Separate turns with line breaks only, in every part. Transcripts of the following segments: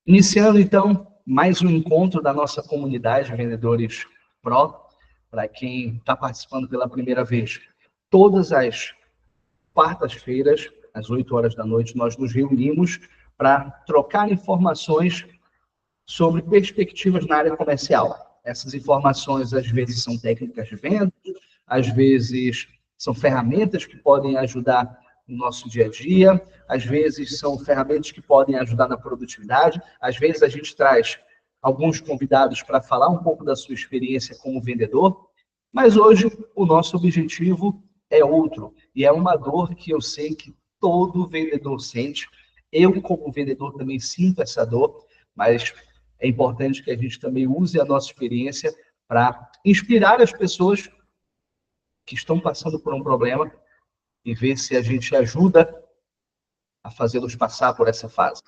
Iniciando, então, mais um encontro da nossa comunidade Vendedores Pro, para quem está participando pela primeira vez. Todas as quartas-feiras, às 8 horas da noite, nós nos reunimos para trocar informações sobre perspectivas na área comercial. Essas informações, às vezes, são técnicas de venda, às vezes, são ferramentas que podem ajudar no nosso dia a dia, às vezes, são ferramentas que podem ajudar na produtividade, às vezes, a gente traz alguns convidados para falar um pouco da sua experiência como vendedor, mas hoje o nosso objetivo é outro, e é uma dor que eu sei que todo vendedor sente. Eu, como vendedor, também sinto essa dor, mas é importante que a gente também use a nossa experiência para inspirar as pessoas que estão passando por um problema e ver se a gente ajuda a fazê-los passar por essa fase.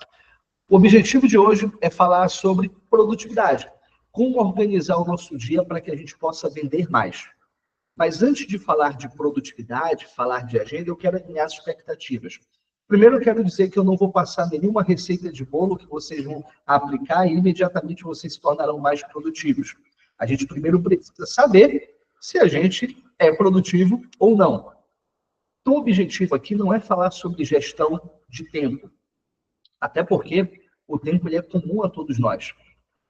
O objetivo de hoje é falar sobre produtividade, como organizar o nosso dia para que a gente possa vender mais. Mas antes de falar de produtividade, falar de agenda, eu quero alinhar as expectativas. Primeiro, eu quero dizer que eu não vou passar nenhuma receita de bolo que vocês vão aplicar e imediatamente vocês se tornarão mais produtivos. A gente primeiro precisa saber se a gente é produtivo ou não. Então, o objetivo aqui não é falar sobre gestão de tempo, até porque o tempo ele é comum a todos nós,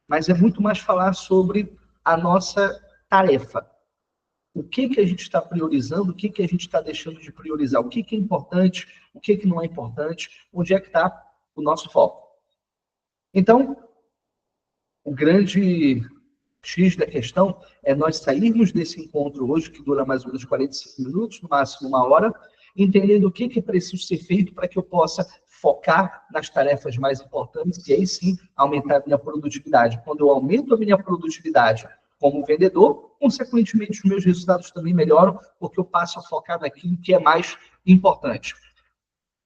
mas é muito mais falar sobre a nossa tarefa. O que a gente está priorizando, o que a gente está deixando de priorizar, o que é importante, o que não é importante, onde é que está o nosso foco. Então, o grande X da questão é nós sairmos desse encontro hoje, que dura mais ou menos 45 minutos, no máximo 1 hora, entendendo o que é preciso ser feito para que eu possa focar nas tarefas mais importantes e aí sim aumentar a minha produtividade. Quando eu aumento a minha produtividade como vendedor, consequentemente os meus resultados também melhoram, porque eu passo a focar naquilo que é mais importante.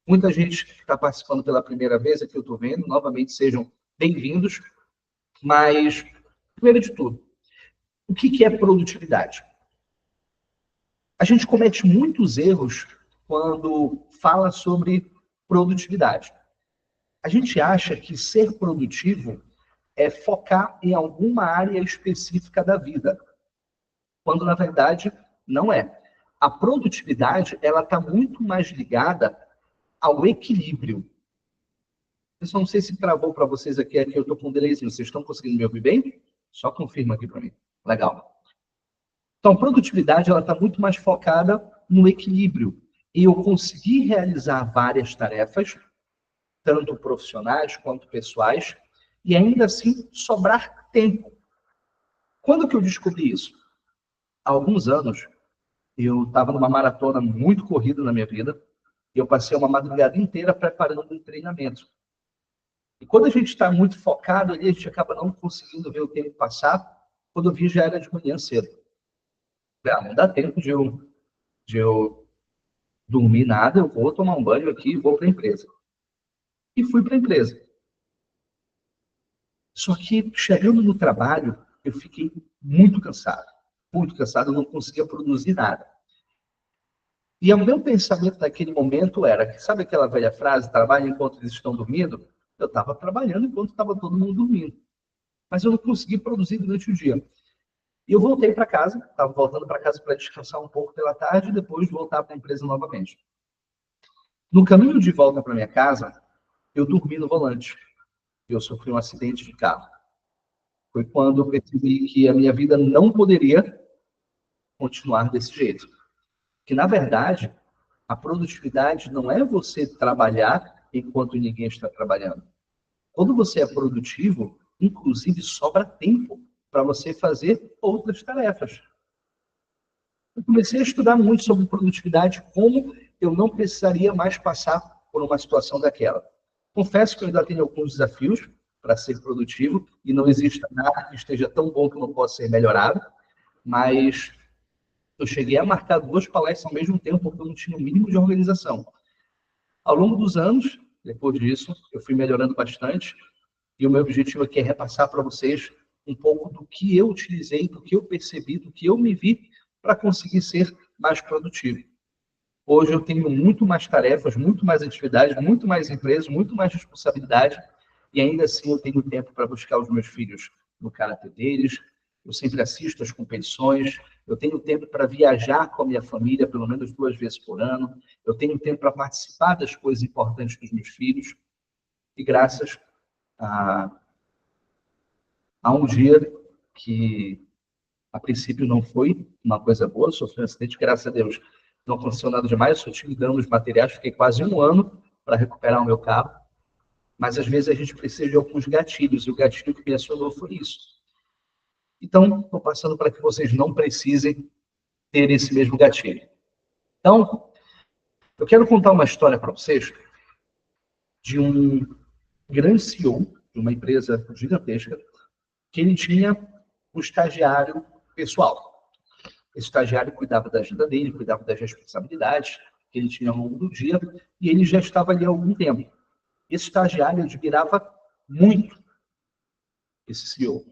Muita gente está participando pela primeira vez, aqui eu estou vendo, novamente sejam bem-vindos, mas, primeiro de tudo, o que é produtividade? A gente comete muitos erros quando fala sobre produtividade. A gente acha que ser produtivo é focar em alguma área específica da vida, quando na verdade não é. A produtividade ela está muito mais ligada ao equilíbrio. Eu não sei se travou para vocês aqui eu estou com um delayzinho. Vocês estão conseguindo me ouvir bem? Só confirma aqui para mim. Legal. Então, a produtividade ela está muito mais focada no equilíbrio. E eu conseguir realizar várias tarefas, tanto profissionais quanto pessoais, e ainda assim sobrar tempo. Quando que eu descobri isso? Há alguns anos, eu estava numa maratona muito corrida na minha vida, e eu passei uma madrugada inteira preparando um treinamento. E quando a gente está muito focado ali, a gente acaba não conseguindo ver o tempo passar. Quando eu vi, já era de manhã cedo. Não dá tempo de eu dormir nada, eu vou tomar um banho aqui e vou para a empresa. E fui para a empresa. Só que, chegando no trabalho, eu fiquei muito cansado. Muito cansado, eu não conseguia produzir nada. E o meu pensamento naquele momento era, sabe aquela velha frase, trabalha enquanto eles estão dormindo? Eu estava trabalhando enquanto estava todo mundo dormindo. Mas eu não consegui produzir durante o dia. E eu voltei para casa, estava voltando para casa para descansar um pouco pela tarde e depois voltar para a empresa novamente. No caminho de volta para minha casa, eu dormi no volante. Eu sofri um acidente de carro. Foi quando eu percebi que a minha vida não poderia continuar desse jeito. Que, na verdade, a produtividade não é você trabalhar enquanto ninguém está trabalhando. Quando você é produtivo, inclusive sobra tempo para você fazer outras tarefas. Eu comecei a estudar muito sobre produtividade, como eu não precisaria mais passar por uma situação daquela. Confesso que eu ainda tenho alguns desafios para ser produtivo e não existe nada que esteja tão bom que não possa ser melhorado, mas eu cheguei a marcar 2 palestras ao mesmo tempo porque eu não tinha o mínimo de organização. Ao longo dos anos, depois disso, eu fui melhorando bastante e o meu objetivo aqui é repassar para vocês um pouco do que eu utilizei, do que eu percebi, do que eu me vi para conseguir ser mais produtivo. Hoje eu tenho muito mais tarefas, muito mais atividades, muito mais empresas, muito mais responsabilidade e ainda assim eu tenho tempo para buscar os meus filhos no karatê deles, eu sempre assisto às competições, eu tenho tempo para viajar com a minha família pelo menos 2 vezes por ano, eu tenho tempo para participar das coisas importantes dos meus filhos, e graças a, a um dia que a princípio não foi uma coisa boa, sofri um acidente, graças a Deus não aconteceu nada demais, só tive danos materiais, fiquei quase 1 ano para recuperar o meu carro, mas às vezes a gente precisa de alguns gatilhos, e o gatilho que me acionou foi isso. Então, estou passando para que vocês não precisem ter esse mesmo gatilho. Então, eu quero contar uma história para vocês de um grande CEO de uma empresa gigantesca, que ele tinha um estagiário pessoal. Esse estagiário cuidava da agenda dele, cuidava das responsabilidades que ele tinha ao longo do dia, e ele já estava ali há algum tempo. Esse estagiário admirava muito esse CEO.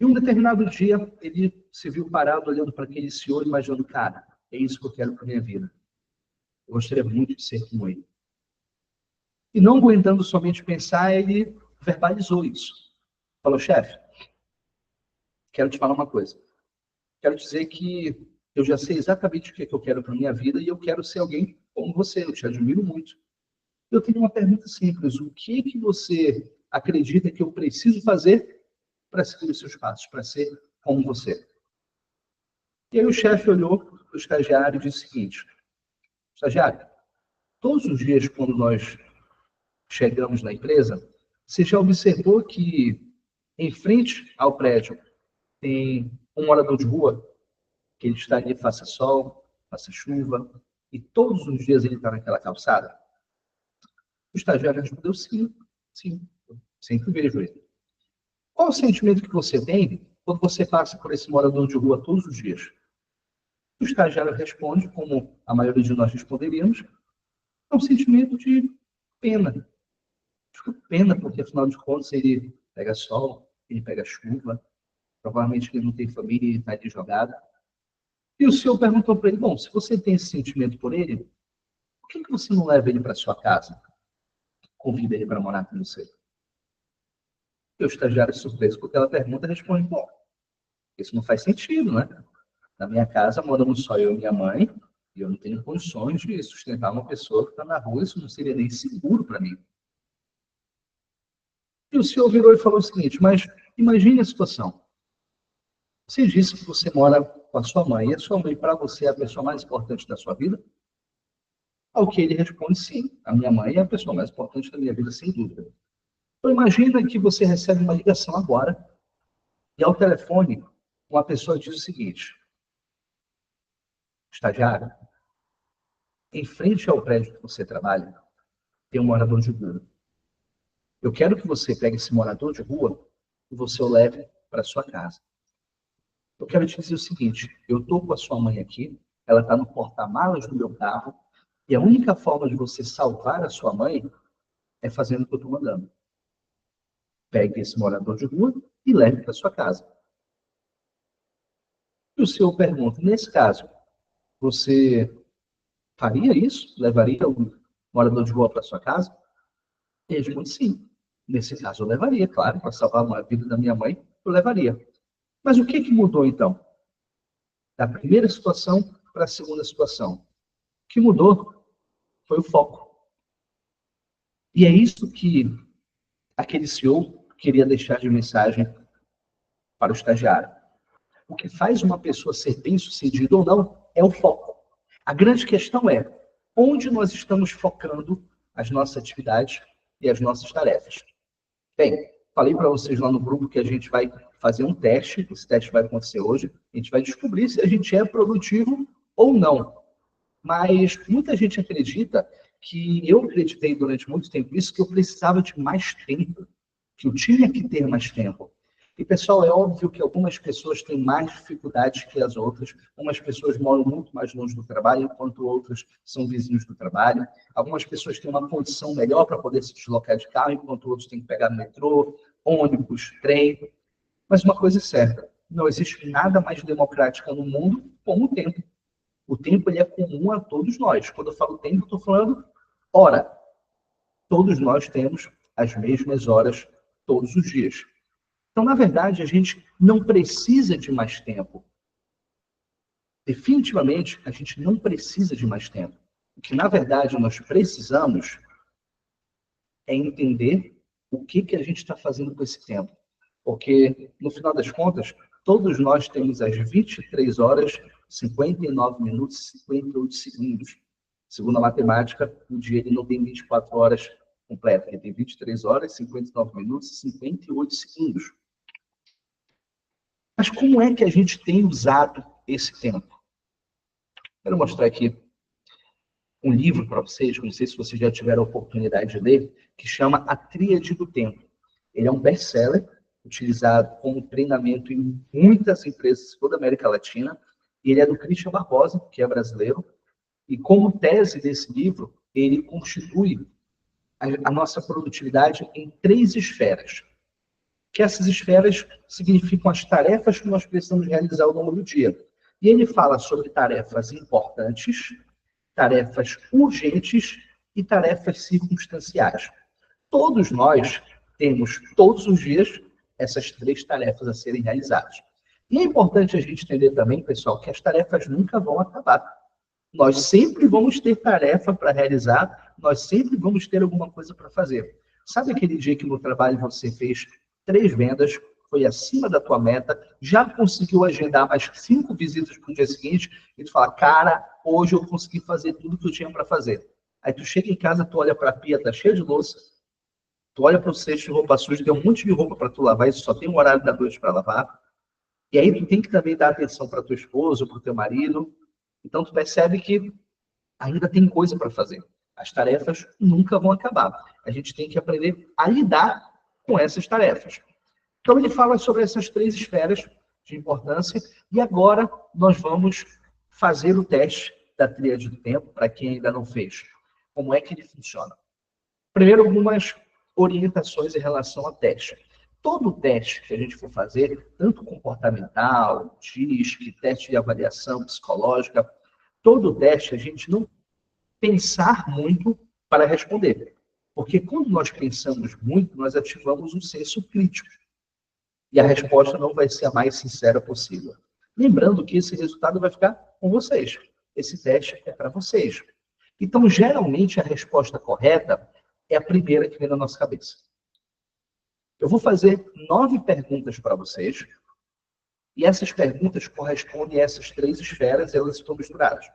E um determinado dia, ele se viu parado olhando para aquele CEO, imaginando, cara, é isso que eu quero para minha vida. Eu gostaria muito de ser como ele. E não aguentando somente pensar, ele verbalizou isso. Falou, chefe, quero te falar uma coisa. Quero dizer que eu já sei exatamente o que é que eu quero para minha vida e eu quero ser alguém como você, eu te admiro muito. Eu tenho uma pergunta simples, o que é que você acredita que eu preciso fazer para seguir os seus passos, para ser como você? E aí o chefe olhou para o estagiário e disse o seguinte, estagiário, todos os dias quando nós chegamos na empresa, você já observou que em frente ao prédio tem um morador de rua, que ele está ali, faça sol, faça chuva, e todos os dias ele está naquela calçada? O estagiário respondeu, sim, sim, sempre vejo ele. Qual o sentimento que você tem quando você passa por esse morador de rua todos os dias? O estagiário responde, como a maioria de nós responderíamos, é um sentimento de pena. Fico pena, porque afinal de contas ele pega sol, ele pega chuva, provavelmente ele não tem família e está ali jogado. E o senhor perguntou para ele, bom, se você tem esse sentimento por ele, por que você não leva ele para sua casa? Convida ele para morar com você? E o estagiário, surpreso com aquela pergunta, responde, bom, isso não faz sentido, né? Na minha casa moramos só eu e minha mãe, e eu não tenho condições de sustentar uma pessoa que está na rua, isso não seria nem seguro para mim. E o senhor virou e falou o seguinte, mas imagine a situação. Você disse que você mora com a sua mãe, e a sua mãe, para você, é a pessoa mais importante da sua vida? Ao que ele responde, sim, a minha mãe é a pessoa mais importante da minha vida, sem dúvida. Então, imagina que você recebe uma ligação agora, e ao telefone, uma pessoa diz o seguinte, estagiário, em frente ao prédio que você trabalha, tem um morador de rua. Eu quero que você pegue esse morador de rua e você o leve para sua casa. Eu quero te dizer o seguinte, eu estou com a sua mãe aqui, ela está no porta-malas do meu carro, e a única forma de você salvar a sua mãe é fazendo o que eu estou mandando. Pegue esse morador de rua e leve para sua casa. E o senhor pergunta, nesse caso, você faria isso? Levaria o morador de rua para sua casa? E ele responde, sim. Nesse caso, eu levaria, claro, para salvar a vida da minha mãe, eu levaria. Mas o que mudou, então? Da primeira situação para a segunda situação. O que mudou foi o foco. E é isso que aquele CEO queria deixar de mensagem para o estagiário. O que faz uma pessoa ser bem-sucedida ou não é o foco. A grande questão é onde nós estamos focando as nossas atividades e as nossas tarefas. Bem, falei para vocês lá no grupo que a gente vai fazer um teste, esse teste vai acontecer hoje, a gente vai descobrir se a gente é produtivo ou não. Mas muita gente acredita que eu acreditei durante muito tempo isso, que eu precisava de mais tempo, que eu tinha que ter mais tempo. E, pessoal, é óbvio que algumas pessoas têm mais dificuldades que as outras. Algumas pessoas moram muito mais longe do trabalho, enquanto outras são vizinhos do trabalho. Algumas pessoas têm uma condição melhor para poder se deslocar de carro, enquanto outros têm que pegar metrô, ônibus, trem. Mas uma coisa é certa, não existe nada mais democrático no mundo como o tempo. O tempo ele é comum a todos nós. Quando eu falo tempo, eu estou falando hora. Todos nós temos às mesmas horas, todos os dias. Então, na verdade, a gente não precisa de mais tempo. Definitivamente, a gente não precisa de mais tempo. O que, na verdade, nós precisamos é entender o que a gente está fazendo com esse tempo. Porque, no final das contas, todos nós temos as 23 horas, 59 minutos e 58 segundos. Segundo a matemática, o dia ele não tem 24 horas completas. Ele tem 23 horas, 59 minutos e 58 segundos. Mas como é que a gente tem usado esse tempo? Quero mostrar aqui um livro para vocês, não sei se vocês já tiveram a oportunidade de ler, que chama A Tríade do Tempo. Ele é um best-seller, utilizado como treinamento em muitas empresas de toda a América Latina, e ele é do Christian Barbosa, que é brasileiro, e como tese desse livro, ele constitui a nossa produtividade em 3 esferas. Que essas esferas significam as tarefas que nós precisamos realizar ao longo do dia. E ele fala sobre tarefas importantes, tarefas urgentes e tarefas circunstanciais. Todos nós temos, todos os dias, essas 3 tarefas a serem realizadas. E é importante a gente entender também, pessoal, que as tarefas nunca vão acabar. Nós sempre vamos ter tarefa para realizar, nós sempre vamos ter alguma coisa para fazer. Sabe aquele dia que no trabalho você fez 3 vendas, foi acima da tua meta, já conseguiu agendar mais 5 visitas para o dia seguinte, e tu fala, cara, hoje eu consegui fazer tudo que eu tinha para fazer. Aí tu chega em casa, tu olha para a pia, tá cheia de louça, tu olha para o cesto de roupa suja, tem um monte de roupa para tu lavar, e só tem um horário da noite para lavar. E aí tu tem que também dar atenção para tua esposa, para o teu marido. Então tu percebe que ainda tem coisa para fazer. As tarefas nunca vão acabar. A gente tem que aprender a lidar com essas tarefas. Então ele fala sobre essas 3 esferas de importância e agora nós vamos fazer o teste da tríade do tempo para quem ainda não fez. Como é que ele funciona? Primeiro, algumas orientações em relação ao teste. Todo teste que a gente for fazer, tanto comportamental, DISC, teste de avaliação psicológica, todo teste a gente não pensar muito para responder. Porque quando nós pensamos muito, nós ativamos um senso crítico. E a resposta não vai ser a mais sincera possível. Lembrando que esse resultado vai ficar com vocês. Esse teste é para vocês. Então, geralmente, a resposta correta é a primeira que vem na nossa cabeça. Eu vou fazer 9 perguntas para vocês, e essas perguntas correspondem a essas 3 esferas, elas estão misturadas.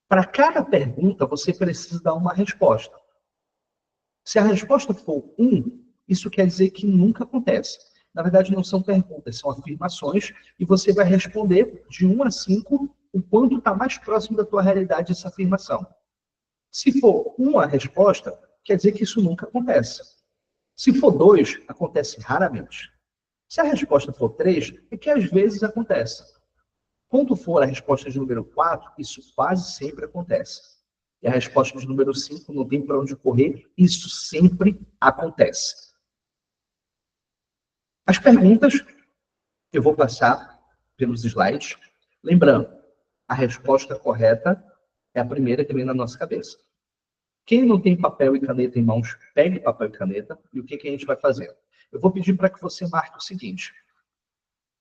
Para cada pergunta, você precisa dar uma resposta. Se a resposta for 1, isso quer dizer que nunca acontece. Na verdade, não são perguntas, são afirmações, e você vai responder de 1 a 5 o quanto está mais próximo da tua realidade essa afirmação. Se for 1 a resposta, quer dizer que isso nunca acontece. Se for 2, acontece raramente. Se a resposta for 3, é que às vezes acontece. Quando for a resposta de número 4, isso quase sempre acontece. E a resposta de número 5 não tem para onde correr, isso sempre acontece. As perguntas eu vou passar pelos slides. Lembrando, a resposta correta é a primeira que vem na nossa cabeça. Quem não tem papel e caneta em mãos, pegue papel e caneta. E o que a gente vai fazer? Eu vou pedir para que você marque o seguinte.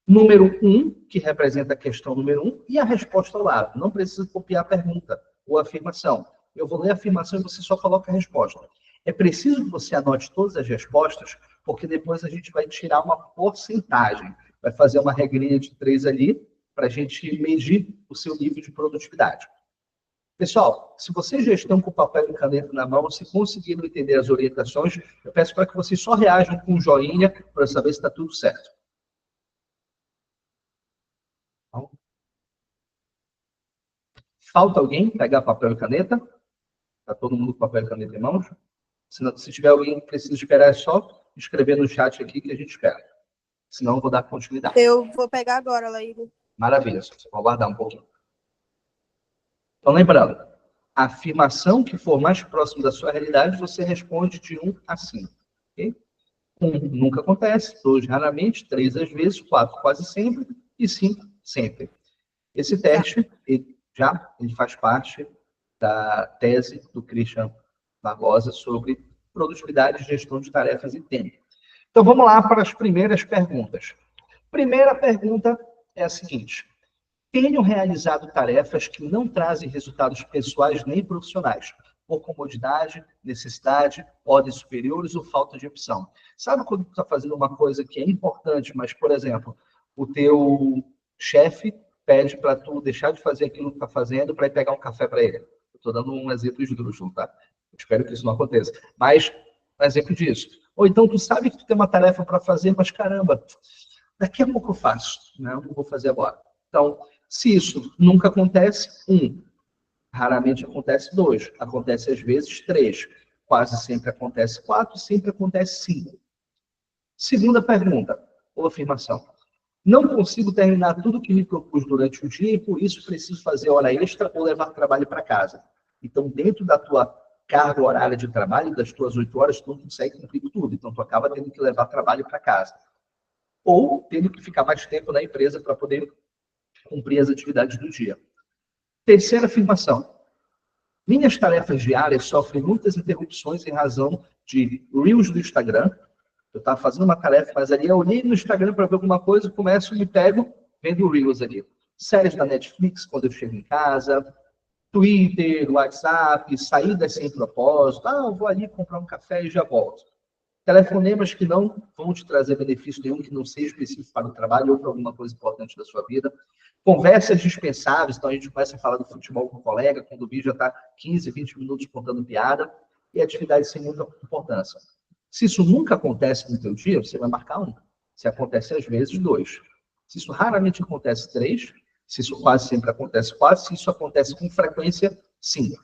Número 1, que representa a questão número 1, e a resposta ao lado. Não precisa copiar a pergunta ou a afirmação. Eu vou ler a afirmação e você só coloca a resposta. É preciso que você anote todas as respostas, porque depois a gente vai tirar uma porcentagem. Vai fazer uma regrinha de 3 ali, para a gente medir o seu nível de produtividade. Pessoal, se vocês já estão com o papel e caneta na mão, se conseguiram entender as orientações, eu peço para que vocês só reajam com um joinha, para saber se está tudo certo. Falta alguém pegar papel e caneta? Está todo mundo com papel e caneta em mãos? Se tiver alguém que precisa esperar, é só escrever no chat aqui que a gente espera. Senão eu vou dar continuidade.
Eu vou pegar agora, Laíra.
Maravilha, só vou aguardar um pouquinho. Então, lembrando, a afirmação que for mais próximo da sua realidade, você responde de 1 a 5. Okay? 1 nunca acontece, 2 raramente, 3 às vezes, 4 quase sempre e 5 sempre. Esse teste, ele faz parte da tese do Christian Barbosa sobre produtividade, gestão de tarefas e tempo. Então, vamos lá para as primeiras perguntas. Primeira pergunta é a seguinte: tenho realizado tarefas que não trazem resultados pessoais nem profissionais, por comodidade, necessidade, ordens superiores ou falta de opção. Sabe quando tu está fazendo uma coisa que é importante, mas, por exemplo, o teu chefe pede para tu deixar de fazer aquilo que está fazendo para ir pegar um café para ele? Estou dando um exemplo esdrúxulo, tá? Espero que isso não aconteça. Mas, um exemplo disso. Ou então, tu sabe que tu tem uma tarefa para fazer, mas, caramba, daqui a pouco eu faço, né? Eu não vou fazer agora. Então, se isso nunca acontece, raramente acontece 2, acontece às vezes 3, quase sempre acontece 4, sempre acontece 5. Segunda pergunta, ou afirmação. Não consigo terminar tudo que me propus durante o dia e por isso preciso fazer hora extra ou levar trabalho para casa. Então, dentro da tua carga horária de trabalho, das tuas 8 horas, tu não consegue cumprir tudo. Então, tu acaba tendo que levar trabalho para casa. Ou tendo que ficar mais tempo na empresa para poder cumprir as atividades do dia. Terceira afirmação. Minhas tarefas diárias sofrem muitas interrupções em razão de Reels do Instagram. Eu estava fazendo uma tarefa, mas ali eu olhei no Instagram para ver alguma coisa, começo e me pego vendo Reels ali. Séries da Netflix, quando eu chego em casa, Twitter, WhatsApp, saídas sem propósito. Eu vou ali comprar um café e já volto. Telefonemas que não vão te trazer benefício nenhum, que não seja específico para o trabalho ou para alguma coisa importante da sua vida. Conversas dispensáveis, então a gente começa a falar do futebol com o colega, quando o vídeo já está 15, 20 minutos contando piada, e atividades sem muita importância. Se isso nunca acontece no teu dia, você vai marcar 1. Se acontece às vezes, 2. Se isso raramente acontece, 3. Se isso quase sempre acontece, 4. Se isso acontece com frequência, 5.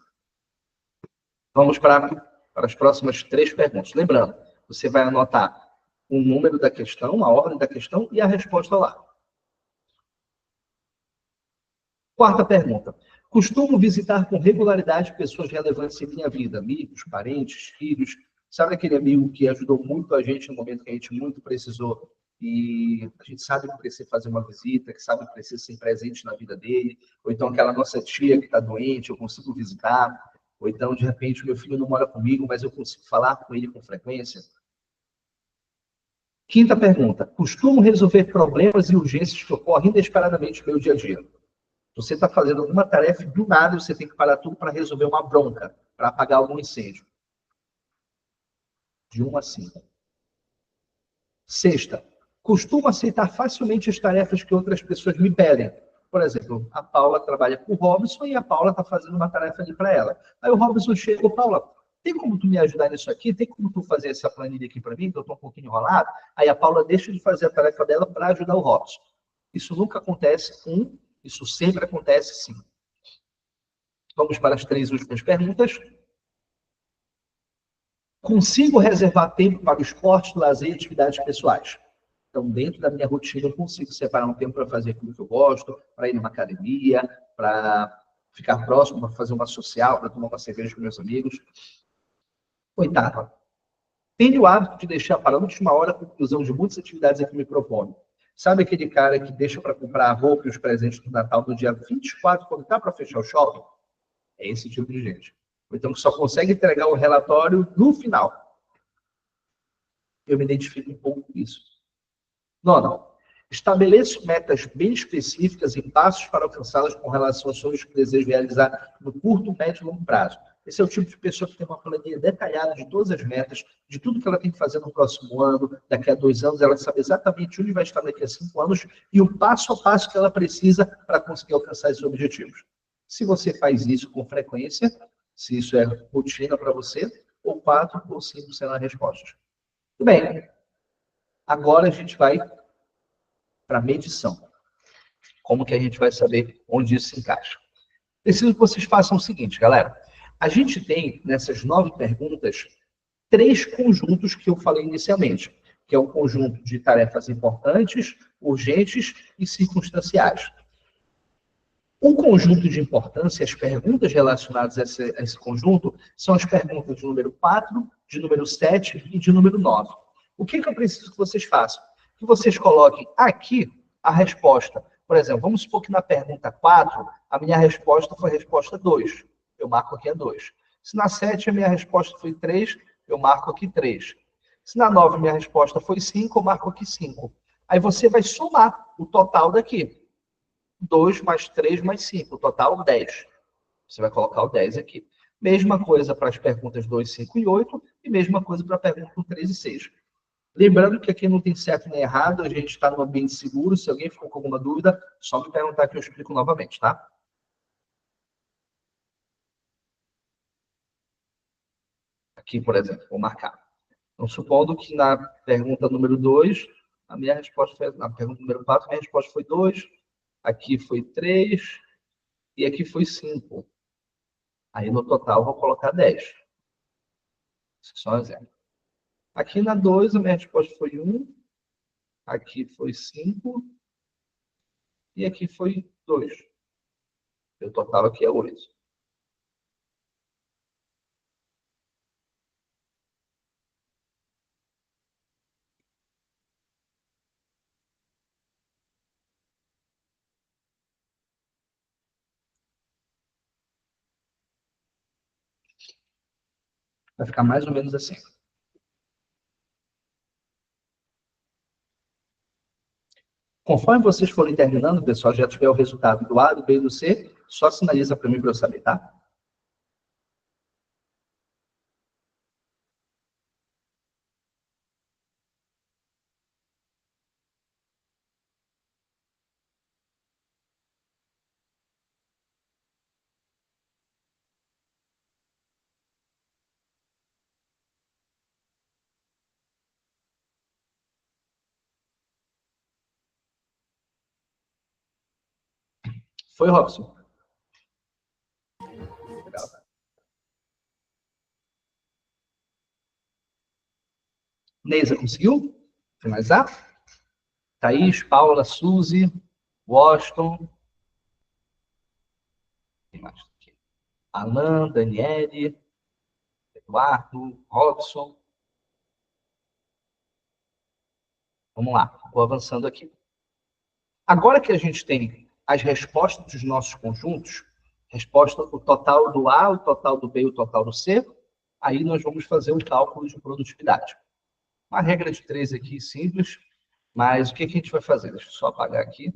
Vamos para as próximas 3 perguntas. Lembrando, você vai anotar o número da questão, a ordem da questão e a resposta lá. Quarta pergunta. Costumo visitar com regularidade pessoas relevantes em minha vida, amigos, parentes, filhos. Sabe aquele amigo que ajudou muito a gente no momento que a gente muito precisou e a gente sabe que precisa fazer uma visita, que sabe que precisa ser presente na vida dele, ou então aquela nossa tia que está doente, eu consigo visitar, ou então, de repente, o meu filho não mora comigo, mas eu consigo falar com ele com frequência. Quinta pergunta. Costumo resolver problemas e urgências que ocorrem inesperadamente no meu dia a dia. Você está fazendo alguma tarefa e do nada você tem que parar tudo para resolver uma bronca, para apagar algum incêndio. De 1 a 5. Sexta. Costumo aceitar facilmente as tarefas que outras pessoas me pedem. Por exemplo, a Paula trabalha com o Robson e a Paula está fazendo uma tarefa ali para ela. Aí o Robson chega, Paula, tem como tu me ajudar nisso aqui? Tem como tu fazer essa planilha aqui para mim, que eu estou um pouquinho enrolado? Aí a Paula deixa de fazer a tarefa dela para ajudar o Robson. Isso nunca acontece, isso sempre acontece, sim. Vamos para as 3 últimas perguntas. Consigo reservar tempo para o esporte, lazer e atividades pessoais? Então, dentro da minha rotina, eu consigo separar um tempo para fazer aquilo que eu gosto, para ir numa academia, para ficar próximo, para fazer uma social, para tomar uma cerveja com meus amigos. Oitava. Tenho o hábito de deixar para a última hora a conclusão de muitas atividades a que me proponho. Sabe aquele cara que deixa para comprar a roupa e os presentes do Natal no dia 24, quando está para fechar o shopping? É esse tipo de gente. Ou então que só consegue entregar o relatório no final. Eu me identifico um pouco com isso. Nona, estabeleço metas bem específicas e passos para alcançá-las com relação aos sonhos que desejo realizar no curto, médio e longo prazo. Esse é o tipo de pessoa que tem uma planilha detalhada de todas as metas, de tudo que ela tem que fazer no próximo ano, daqui a 2 anos, ela sabe exatamente onde vai estar daqui a 5 anos e o passo a passo que ela precisa para conseguir alcançar esses objetivos. Se você faz isso com frequência, se isso é rotina para você, ou 4 ou 5 serão as respostas. Tudo bem. Agora a gente vai para a medição. Como que a gente vai saber onde isso se encaixa? Preciso que vocês façam o seguinte, galera. A gente tem, nessas 9 perguntas, 3 conjuntos que eu falei inicialmente, que é o conjunto de tarefas importantes, urgentes e circunstanciais. Um conjunto de importância, as perguntas relacionadas a esse conjunto, são as perguntas de número 4, de número 7 e de número 9. O que eu preciso que vocês façam? Que vocês coloquem aqui a resposta. Por exemplo, vamos supor que na pergunta 4, a minha resposta foi a resposta 2. Eu marco aqui a 2. Se na 7 a minha resposta foi 3, eu marco aqui 3. Se na 9 minha resposta foi 5, eu marco aqui 5. Aí você vai somar o total daqui. 2 mais 3 mais 5, o total 10. Você vai colocar o 10 aqui. Mesma coisa para as perguntas 2, 5 e 8, e mesma coisa para a pergunta 3 e 6. Lembrando que aqui não tem certo nem errado, a gente está no ambiente seguro. Se alguém ficou com alguma dúvida, só me perguntar que eu explico novamente, tá? Aqui, por exemplo, vou marcar. Então, supondo que na pergunta número 2, a minha resposta foi... Na pergunta número 4, a minha resposta foi 2, aqui foi 3 e aqui foi 5. Aí, no total, eu vou colocar 10. Esse é só um exemplo. Aqui na 2, a minha resposta foi 1, aqui foi 5 e aqui foi 2. O total aqui é 8. Vai ficar mais ou menos assim. Conforme vocês forem terminando, pessoal, já tiver o resultado do A, do B e do C, só sinaliza para mim para eu saber, tá? Foi, Robson? Legal. Neisa, conseguiu finalizar? Thaís, Paula, Suzy, Washington. Quem mais aqui? Alan, Daniele, Eduardo, Robson. Vamos lá, vou avançando aqui. Agora que a gente tem as respostas dos nossos conjuntos, resposta o total do A, o total do B e o total do C, aí nós vamos fazer um cálculo de produtividade. Uma regra de 3 aqui, simples, mas o que a gente vai fazer? Deixa eu só apagar aqui.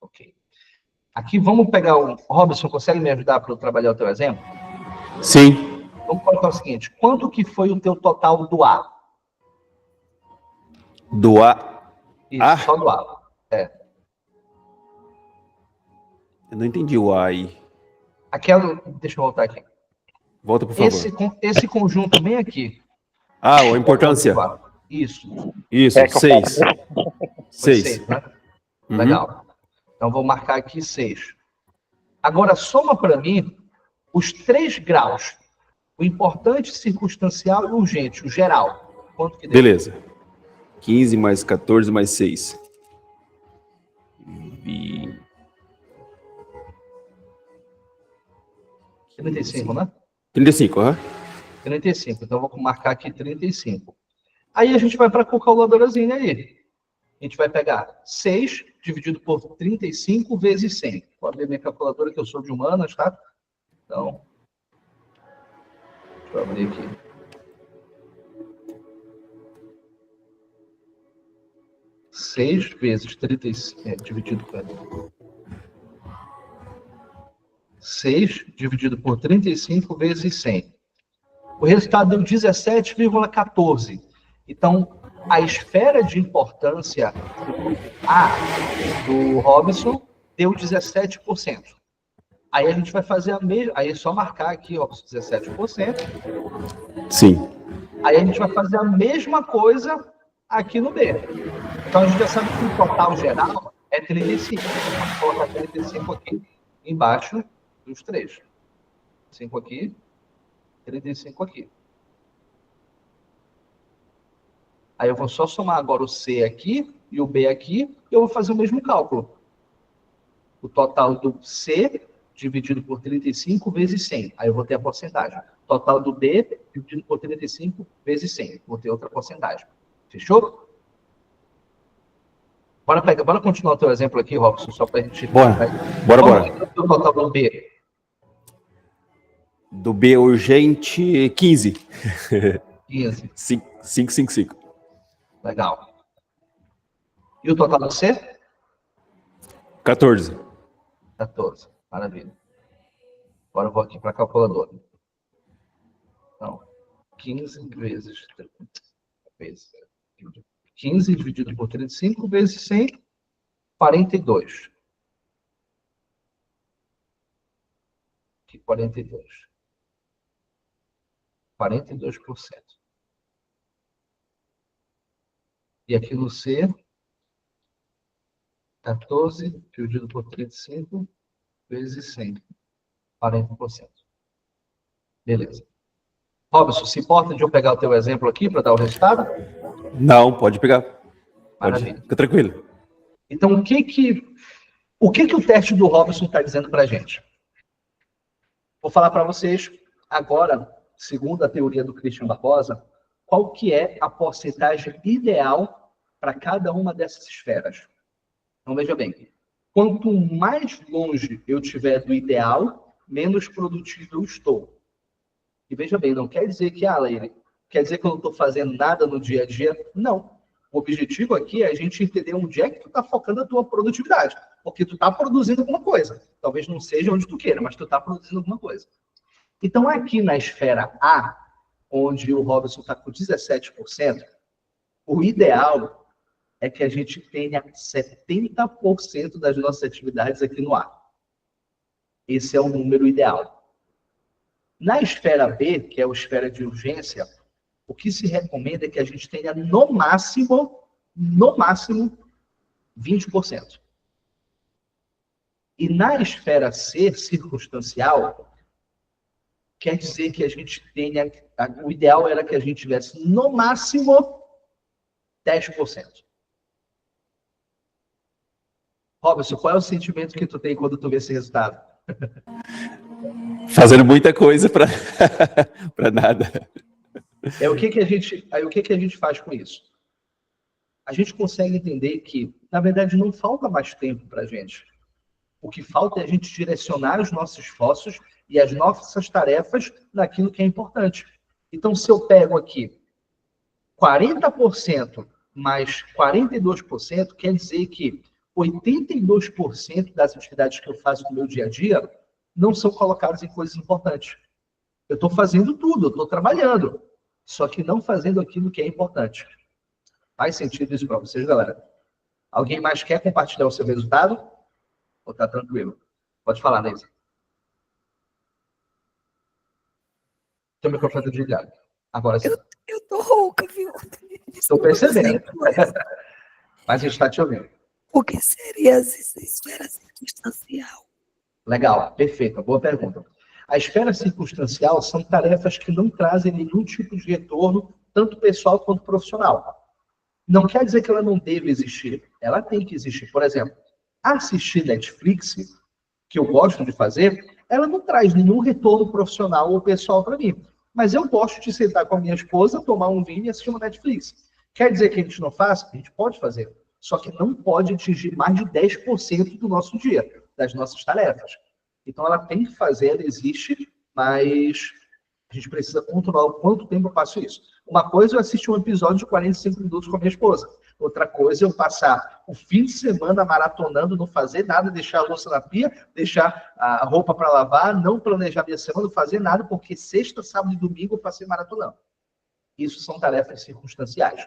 Ok. Aqui vamos pegar o... Robson, consegue me ajudar para eu trabalhar o teu exemplo?
Sim.
Vamos colocar o seguinte, quanto que foi o teu total do A?
Do A.
Isso, só do A.
Eu não entendi o A aí.
Aquela... Deixa eu voltar aqui.
Volta, por favor.
Esse conjunto bem aqui.
Ah, a importância.
Isso.
Isso, 6.
6, né?
Uhum.
Legal. Então, vou marcar aqui 6. Agora, soma para mim os 3 graus. O importante, circunstancial e urgente, o geral. Quanto que deu?
Beleza. 15 mais 14 mais 6.
35, né?
35, aham.
35. Então, vou marcar aqui 35. Aí, a gente vai para a calculadorazinha aí. A gente vai pegar 6 dividido por 35 vezes 100. Pode ver minha calculadora, que eu sou de humanas, tá? Então, deixa eu abrir aqui. Seis vezes 35, dividido por... 6 dividido por 35 vezes 100. O resultado deu 17,14. Então, a esfera de importância A do Robson deu 17%. Aí a gente vai fazer a mesma... Aí é só marcar aqui, ó, 17%.
Sim.
Aí a gente vai fazer a mesma coisa aqui no B. Então, a gente já sabe que o total geral é 35. Vamos colocar 35 aqui embaixo dos 3. 5 aqui, 35 aqui. Aí eu vou só somar agora o C aqui e o B aqui, e eu vou fazer o mesmo cálculo. O total do C dividido por 35 vezes 100. Aí eu vou ter a porcentagem. Total do B dividido por 35 vezes 100. Vou ter outra porcentagem. Fechou? Bora continuar o teu exemplo aqui, Robson, só para a gente...
Bora.
O total do B.
Do B urgente, 15.
15.
555.
Legal. E o total do C?
14.
14. Maravilha. Agora eu vou aqui para a calculadora. Então, 15 vezes 15 dividido por 35 vezes 100, 42. Aqui, 42. 42%. E aqui no C, 14 dividido por 35 vezes 100, 40%. Beleza. Robson, se importa de eu pegar o teu exemplo aqui para dar o resultado?
Não, pode pegar. Pode,
Maravilha.
fica tranquilo.
Então, o que o teste do Robson está dizendo para a gente? Vou falar para vocês agora, segundo a teoria do Christian Barbosa, qual que é a porcentagem ideal para cada uma dessas esferas. Então, veja bem, quanto mais longe eu estiver do ideal, menos produtivo eu estou. E veja bem, não quer dizer que, Leire, quer dizer que eu não estou fazendo nada no dia a dia? Não. O objetivo aqui é a gente entender onde é que tu está focando a tua produtividade. Porque tu está produzindo alguma coisa. Talvez não seja onde tu queira, mas tu está produzindo alguma coisa. Então, aqui na esfera A, onde o Robson está com 17%, o ideal é que a gente tenha 70% das nossas atividades aqui no A. Esse é o número ideal. Na esfera B, que é a esfera de urgência, o que se recomenda é que a gente tenha no máximo 20%. E na esfera C, circunstancial, quer dizer que a gente tenha, o ideal era que a gente tivesse no máximo 10%. Robson, qual é o sentimento que tu tem quando tu vê esse resultado?
Fazendo muita coisa para nada.
Aí o que a gente faz com isso? A gente consegue entender que, na verdade, não falta mais tempo para a gente. O que falta é a gente direcionar os nossos esforços e as nossas tarefas naquilo que é importante. Então, se eu pego aqui 40% mais 42%, quer dizer que 82% das atividades que eu faço no meu dia a dia não são colocadas em coisas importantes. Eu estou fazendo tudo, eu estou trabalhando, só que não fazendo aquilo que é importante. Faz sentido isso para vocês, galera? Alguém mais quer compartilhar o seu resultado? Ou tá tranquilo? Pode falar, Neisa. Seu microfone tá desligado. Agora sim.
Eu tô rouca, viu?
Estou percebendo. Mas a gente está te ouvindo.
O que seria essa esfera circunstancial?
Legal, perfeito, boa pergunta. A esfera circunstancial são tarefas que não trazem nenhum tipo de retorno, tanto pessoal quanto profissional. Não quer dizer que ela não deve existir. Ela tem que existir. Por exemplo, assistir Netflix, que eu gosto de fazer, ela não traz nenhum retorno profissional ou pessoal para mim. Mas eu gosto de sentar com a minha esposa, tomar um vinho e assistir uma Netflix. Quer dizer que a gente não faz? A gente pode fazer. Só que não pode atingir mais de 10% do nosso dia, das nossas tarefas. Então, ela tem que fazer, ela existe, mas a gente precisa controlar o quanto tempo eu faço isso. Uma coisa é eu assistir um episódio de 45 minutos com a minha esposa. Outra coisa é eu passar o fim de semana maratonando, não fazer nada, deixar a louça na pia, deixar a roupa para lavar, não planejar minha semana, não fazer nada, porque sexta, sábado e domingo eu passei maratonando. Isso são tarefas circunstanciais.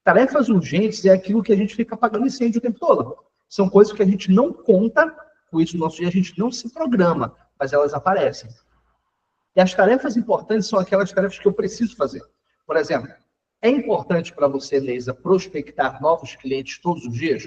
Tarefas urgentes é aquilo que a gente fica apagando incêndio o tempo todo. São coisas que a gente não conta com isso no nosso dia, a gente não se programa, mas elas aparecem. E as tarefas importantes são aquelas tarefas que eu preciso fazer. Por exemplo, é importante para você, Neisa, prospectar novos clientes todos os dias?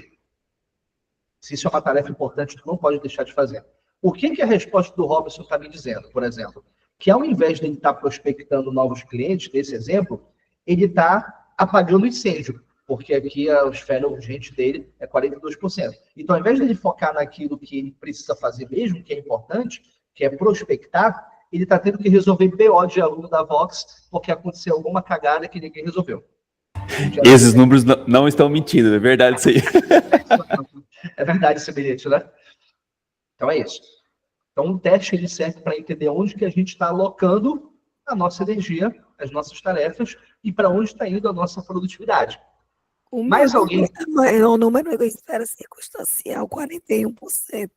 Se isso é uma tarefa importante, tu não pode deixar de fazer. O que a resposta do Robson está me dizendo, por exemplo? Que ao invés de ele estar prospectando novos clientes, nesse exemplo, ele está apagando incêndio, porque aqui a esfera urgente dele é 42%. Então, ao invés de ele focar naquilo que ele precisa fazer mesmo, que é importante, que é prospectar, ele está tendo que resolver BO de aluno da Vox, porque aconteceu alguma cagada que ninguém resolveu.
Esses números não estão mentindo, é verdade isso aí.
É verdade esse bilhete, né? Então é isso. Então, o teste ele serve para entender onde que a gente está alocando a nossa energia, as nossas tarefas, e para onde está indo a nossa produtividade.
O
Mais
meu
alguém?
maior número de esfera circunstancial, 41%.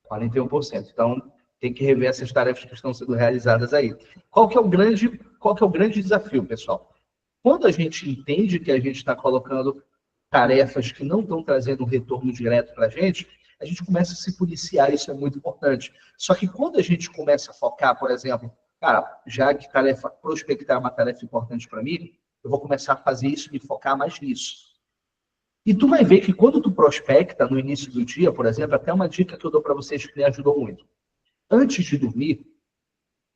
41%. Então, tem que rever essas tarefas que estão sendo realizadas aí. Qual que é o grande desafio, pessoal? Quando a gente entende que a gente está colocando tarefas que não estão trazendo um retorno direto para a gente começa a se policiar, isso é muito importante. Só que quando a gente começa a focar, por exemplo, cara, já que prospectar é uma tarefa importante para mim, eu vou começar a fazer isso e me focar mais nisso. E tu vai ver que quando tu prospecta no início do dia, por exemplo, até uma dica que eu dou para vocês que me ajudou muito. Antes de dormir,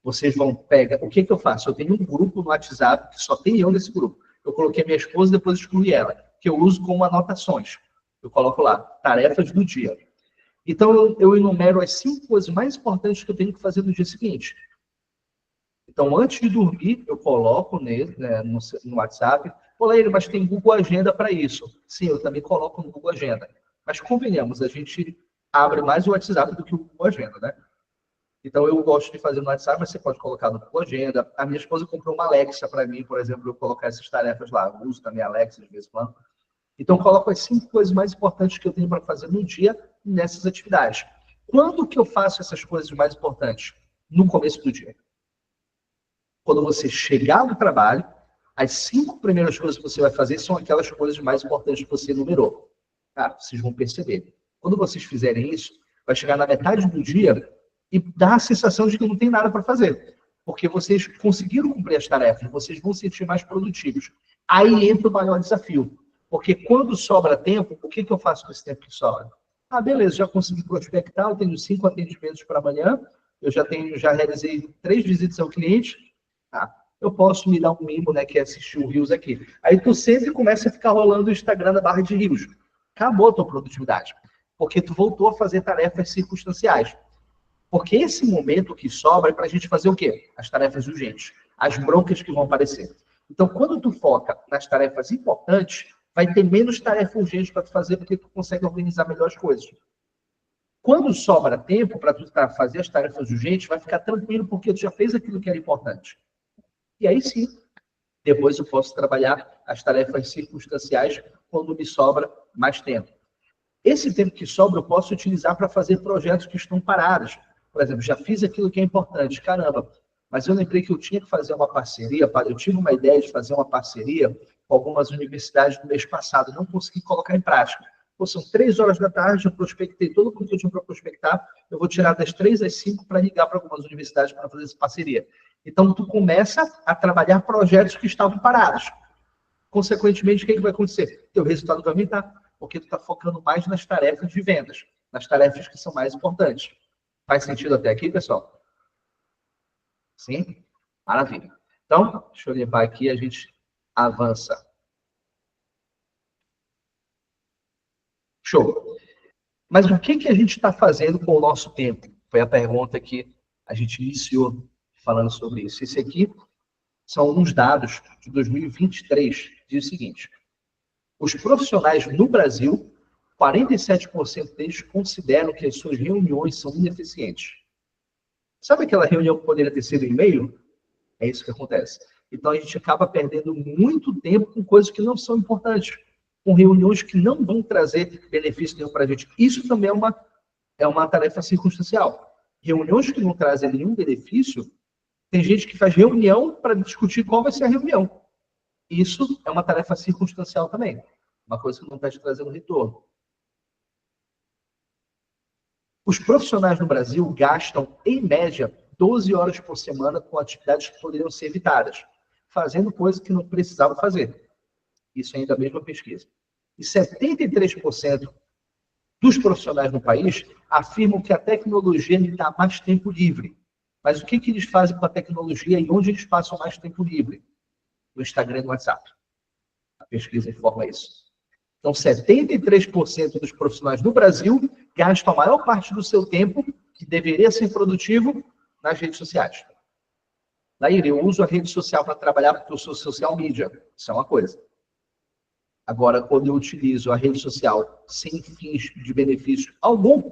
vocês vão pegar... O que eu faço? Eu tenho um grupo no WhatsApp que só tem eu nesse grupo. Eu coloquei minha esposa e depois excluí ela, que eu uso como anotações. Eu coloco lá, tarefas do dia. Então, eu enumero as 5 coisas mais importantes que eu tenho que fazer no dia seguinte. Então, antes de dormir, eu coloco nele, né, no WhatsApp. Olha ele, mas tem Google Agenda para isso. Sim, eu também coloco no Google Agenda. Mas convenhamos, a gente abre mais o WhatsApp do que o Google Agenda, né? Então, eu gosto de fazer no WhatsApp, mas você pode colocar no Google Agenda. A minha esposa comprou uma Alexa para mim, por exemplo, eu colocar essas tarefas lá. Eu uso também a Alexa de vez em quando. Então, coloco as 5 coisas mais importantes que eu tenho para fazer no dia nessas atividades. Quando que eu faço essas coisas mais importantes? No começo do dia. Quando você chegar no trabalho, as 5 primeiras coisas que você vai fazer são aquelas coisas mais importantes que você enumerou. Cara, vocês vão perceber. Quando vocês fizerem isso, vai chegar na metade do dia e dá a sensação de que não tem nada para fazer. Porque vocês conseguiram cumprir as tarefas, vocês vão se sentir mais produtivos. Aí entra o maior desafio. Porque quando sobra tempo, o que eu faço com esse tempo que sobra? Ah, beleza, já consegui prospectar, eu tenho 5 atendimentos para amanhã, eu já realizei 3 visitas ao cliente. Ah, eu posso me dar um mimo, né, que é assistir o Reels aqui. Aí tu sempre começa a ficar rolando o Instagram da barra de Reels. Acabou a tua produtividade. Porque tu voltou a fazer tarefas circunstanciais. Porque esse momento que sobra é para a gente fazer o quê? As tarefas urgentes. As broncas que vão aparecer. Então, quando tu foca nas tarefas importantes, vai ter menos tarefa urgente para tu fazer, porque tu consegue organizar melhor as coisas. Quando sobra tempo para tu fazer as tarefas urgentes, vai ficar tranquilo, porque tu já fez aquilo que era importante. E aí sim, depois eu posso trabalhar as tarefas circunstanciais quando me sobra mais tempo. Esse tempo que sobra eu posso utilizar para fazer projetos que estão parados. Por exemplo, já fiz aquilo que é importante, caramba, mas eu lembrei que eu tinha que fazer uma parceria, eu tive uma ideia de fazer uma parceria com algumas universidades no mês passado, não consegui colocar em prática. Pô, são 3 horas da tarde, eu prospectei todo o que eu tinha para prospectar, eu vou tirar das 3 às 5 para ligar para algumas universidades para fazer essa parceria. Então, tu começa a trabalhar projetos que estavam parados. Consequentemente, o que vai acontecer? Teu resultado vai aumentar, porque tu está focando mais nas tarefas de vendas, nas tarefas que são mais importantes. Faz sentido até aqui, pessoal? Sim? Maravilha. Então, deixa eu limpar aqui e a gente avança. Show. Mas o que a gente está fazendo com o nosso tempo? Foi a pergunta que a gente iniciou falando sobre isso. Esse aqui são alguns dados de 2023. Diz o seguinte: os profissionais no Brasil, 47% deles consideram que as suas reuniões são ineficientes. Sabe aquela reunião que poderia ter sido e-mail? É isso que acontece. Então, a gente acaba perdendo muito tempo com coisas que não são importantes, com reuniões que não vão trazer benefício nenhum para a gente. Isso também é uma tarefa circunstancial. Reuniões que não trazem nenhum benefício, tem gente que faz reunião para discutir qual vai ser a reunião. Isso é uma tarefa circunstancial também. Uma coisa que não está te trazendo retorno. Os profissionais no Brasil gastam, em média, 12 horas por semana com atividades que poderiam ser evitadas, fazendo coisas que não precisavam fazer. Isso ainda é a mesma pesquisa. E 73% dos profissionais no país afirmam que a tecnologia lhe dá mais tempo livre. Mas o que eles fazem com a tecnologia e onde eles passam mais tempo livre? No Instagram e no WhatsApp. A pesquisa informa isso. Então, 73% dos profissionais no Brasil gastam a maior parte do seu tempo, que deveria ser produtivo, nas redes sociais. Daí, eu uso a rede social para trabalhar porque eu sou social media. Isso é uma coisa. Agora, quando eu utilizo a rede social sem fins de benefício algum,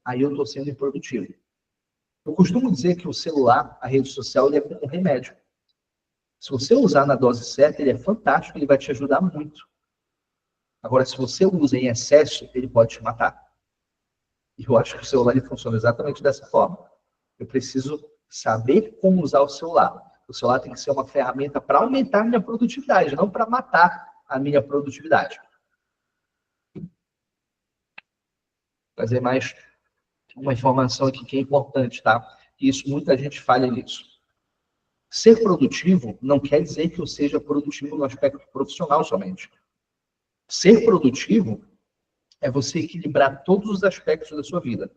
aí eu estou sendo improdutivo. Eu costumo dizer que o celular, a rede social, ele é como um remédio. Se você usar na dose certa, ele é fantástico, ele vai te ajudar muito. Agora, se você usa em excesso, ele pode te matar. E eu acho que o celular ele funciona exatamente dessa forma. Eu preciso saber como usar o celular. O celular tem que ser uma ferramenta para aumentar a minha produtividade, não para matar a minha produtividade. Vou trazer mais uma informação aqui que é importante, tá? Isso, muita gente falha nisso. Ser produtivo não quer dizer que eu seja produtivo no aspecto profissional somente. Ser produtivo é você equilibrar todos os aspectos da sua vida.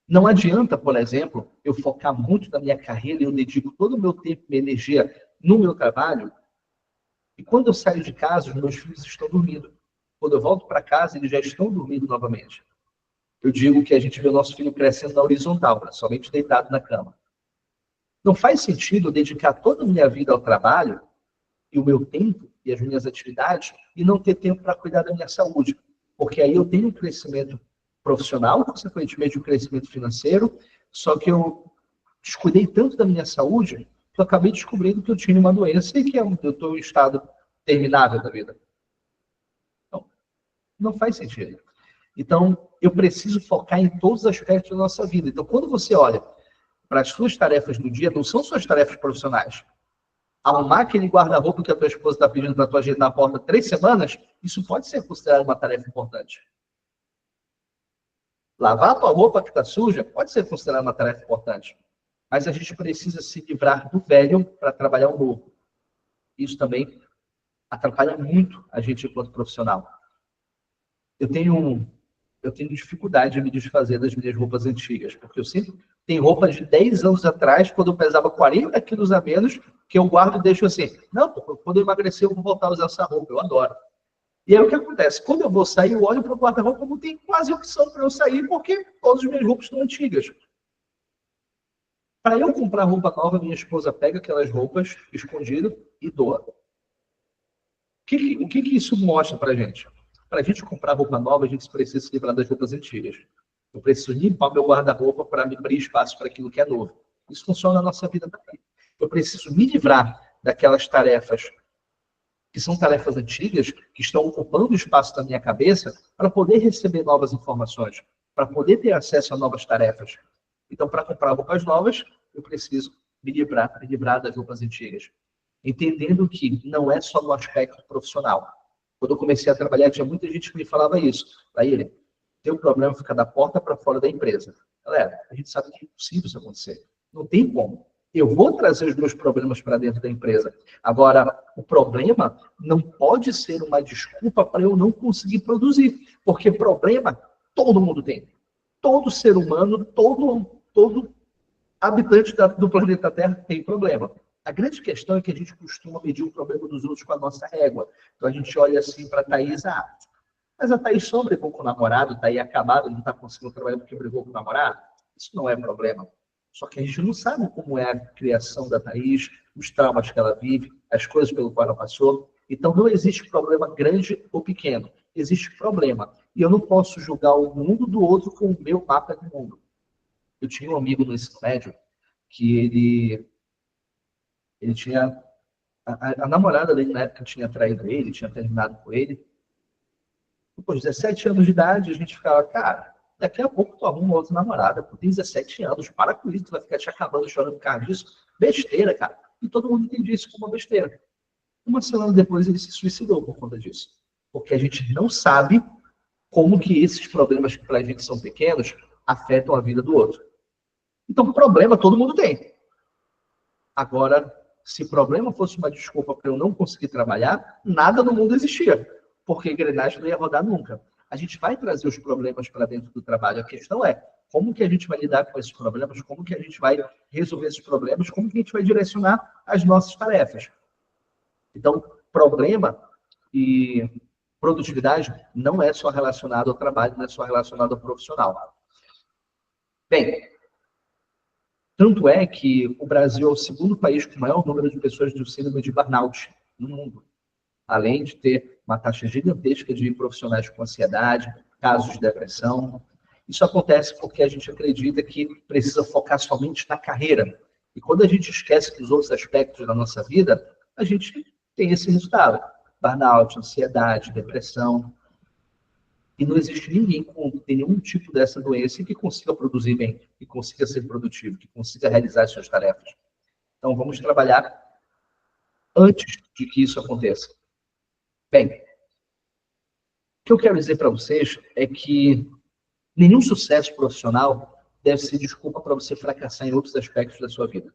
Não adianta, por exemplo, eu focar muito na minha carreira e eu dedico todo o meu tempo e minha energia no meu trabalho, e quando eu saio de casa, os meus filhos estão dormindo. Quando eu volto para casa, eles já estão dormindo novamente. Eu digo que a gente vê o nosso filho crescendo na horizontal, né? Somente deitado na cama. Não faz sentido eu dedicar toda a minha vida ao trabalho e o meu tempo e as minhas atividades e não ter tempo para cuidar da minha saúde. Porque aí eu tenho um crescimento profissional, consequentemente um crescimento financeiro, só que eu descuidei tanto da minha saúde que eu acabei descobrindo que eu tinha uma doença e que eu estou em estado terminável da vida. Então, não faz sentido. Então, eu preciso focar em todos os aspectos da nossa vida. Então, quando você olha para as suas tarefas do dia, não são suas tarefas profissionais. Arrumar aquele guarda-roupa que a tua esposa está pedindo para tua gente na porta 3 semanas, isso pode ser considerado uma tarefa importante. Lavar a tua roupa que está suja pode ser considerado uma tarefa importante. Mas a gente precisa se livrar do velho para trabalhar o novo. Isso também atrapalha muito a gente enquanto profissional. Eu tenho dificuldade de me desfazer das minhas roupas antigas, porque eu sempre tenho roupas de 10 anos atrás, quando eu pesava 40 quilos a menos, que eu guardo e deixo assim. Não, quando eu emagrecer, eu vou voltar a usar essa roupa, eu adoro. E aí o que acontece? Quando eu vou sair, eu olho para o guarda-roupa, não tem quase opção para eu sair, porque todas as minhas roupas estão antigas. Para eu comprar roupa nova, minha esposa pega aquelas roupas escondidas e doa. O que isso mostra para a gente? Para a gente comprar roupa nova, a gente precisa se livrar das roupas antigas. Eu preciso limpar meu guarda-roupa para me abrir espaço para aquilo que é novo. Isso funciona na nossa vida também. Eu preciso me livrar daquelas tarefas que são tarefas antigas, que estão ocupando o espaço da minha cabeça, para poder receber novas informações, para poder ter acesso a novas tarefas. Então, para comprar roupas novas, eu preciso me livrar das roupas antigas. Entendendo que não é só no aspecto profissional. Quando eu comecei a trabalhar, tinha muita gente que me falava isso. Aí ele, teu problema fica da porta para fora da empresa. Galera, a gente sabe que é impossível isso acontecer. Não tem como. Eu vou trazer os meus problemas para dentro da empresa. Agora, o problema não pode ser uma desculpa para eu não conseguir produzir. Porque problema todo mundo tem. Todo ser humano, todo habitante do planeta Terra tem problema. A grande questão é que a gente costuma medir o problema dos outros com a nossa régua. Então a gente olha assim para a Thaís, mas a Thaís só brigou com o namorado, está aí acabado, não está conseguindo trabalhar porque brigou com o namorado. Isso não é problema. Só que a gente não sabe como é a criação da Thaís, os traumas que ela vive, as coisas pelo qual ela passou. Então não existe problema grande ou pequeno. Existe problema. E eu não posso julgar o mundo do outro com o meu mapa do mundo. Eu tinha um amigo no ensino médio que ele tinha... A namorada dele, na época, tinha traído ele, tinha terminado com ele. Depois de 17 anos de idade, a gente ficava, cara, daqui a pouco tu arruma outra namorada, tu tem 17 anos, para com isso, tu vai ficar te acabando chorando por causa disso. Besteira, cara. E todo mundo entendia isso como uma besteira. Uma semana depois, ele se suicidou por conta disso. Porque a gente não sabe como que esses problemas que pra gente são pequenos afetam a vida do outro. Então, problema todo mundo tem. Agora, se problema fosse uma desculpa para eu não conseguir trabalhar, nada no mundo existia, porque a engrenagem não ia rodar nunca. A gente vai trazer os problemas para dentro do trabalho. A questão é como que a gente vai lidar com esses problemas, como que a gente vai resolver esses problemas, como que a gente vai direcionar as nossas tarefas. Então, problema e produtividade não é só relacionado ao trabalho, não é só relacionado ao profissional. Bem, tanto é que o Brasil é o segundo país com o maior número de pessoas de síndrome de burnout no mundo. Além de ter uma taxa gigantesca de profissionais com ansiedade, casos de depressão. Isso acontece porque a gente acredita que precisa focar somente na carreira. E quando a gente esquece dos outros aspectos da nossa vida, a gente tem esse resultado. Burnout, ansiedade, depressão. E não existe ninguém com nenhum tipo dessa doença que consiga produzir bem, que consiga ser produtivo, que consiga realizar as suas tarefas. Então, vamos trabalhar antes de que isso aconteça. Bem, o que eu quero dizer para vocês é que nenhum sucesso profissional deve ser desculpa para você fracassar em outros aspectos da sua vida.